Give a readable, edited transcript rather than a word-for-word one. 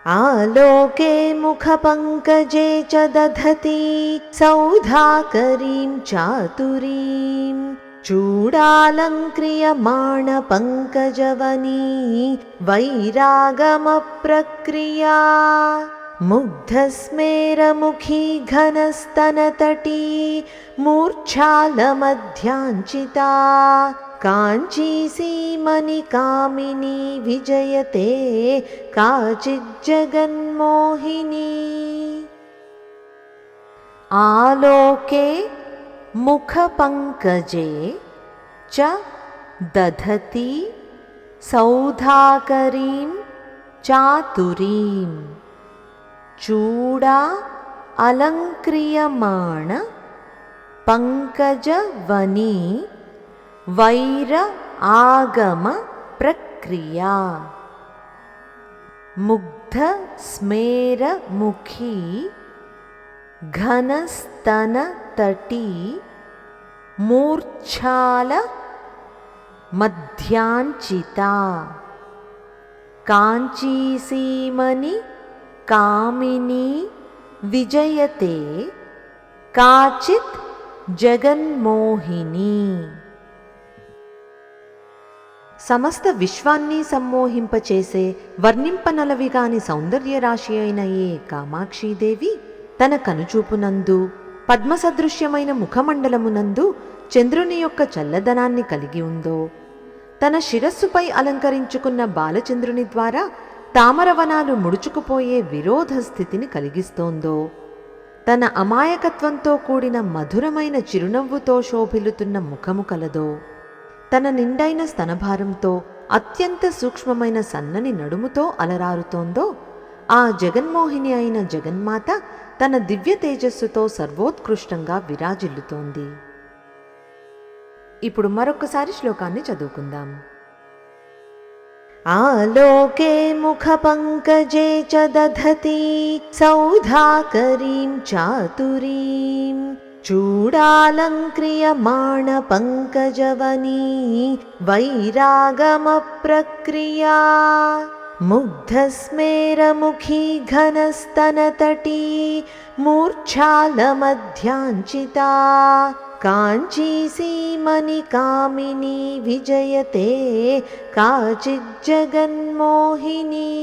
आलोके मुखपङ्कजे च दधति सौधाकरीं चातुरीं चूडालङ्क्रियमाणपङ्कजवनी वैरागमप्रक्रिया मुग्धस्मेरमुखी घनस्तनतटी मूर्च्छालमध्याञ्चिता काञ्चीसीमनिकामिनी विजयते काचिज्जगन्मोहिनी। आलोके मुखपङ्कजे च दधति सौधाकरीं चातुरीं चूडा अलङ्क्रियमाण पङ्कजवनी वैर आगम प्रक्रिया मुग्ध स्मेर मुखी घनस्तनतटी मूर्च्छाल मध्याञ्चिता काञ्चीसीमनि कामिनी विजयते काचित् जगन्मोहिनी। సమస్త విశ్వాన్ని సమ్మోహింపచేసే వర్ణింపనలవిగాని సౌందర్యరాశి అయిన ఏ కామాక్షీదేవి తన కనుచూపునందు పద్మసదృశ్యమైన ముఖమండలమునందు చంద్రుని యొక్క చల్లదనాన్ని కలిగి ఉందో, తన శిరస్సుపై అలంకరించుకున్న బాలచంద్రుని ద్వారా తామరవనాలు ముడుచుకుపోయే విరోధ స్థితిని కలిగిస్తోందో, తన అమాయకత్వంతో కూడిన మధురమైన చిరునవ్వుతో శోభిల్లుతున్న ముఖము కలదో, తన నిండైన స్తనభారంతో అత్యంత సూక్ష్మమైన సన్నని నడుముతో అలరారుతోందో, ఆ జగన్మోహిని అయిన జగన్మాత తన దివ్య తేజస్సుతో సర్వోత్కృష్టంగా విరాజిల్లుతోంది. ఇప్పుడు మరొకసారి శ్లోకాన్ని చదువుకుందాం. ఆలోకే ముఖపంకజే చ దధతి సౌధాకరీం చాతురీం चूडालङ्क्रियमाणपङ्कजवनी वैरागमप्रक्रिया मुग्धस्मेरमुखी घनस्तनतटी मूर्च्छालमध्याञ्चिता काञ्चीसीमनिकामिनी विजयते काचिज्जगन्मोहिनी।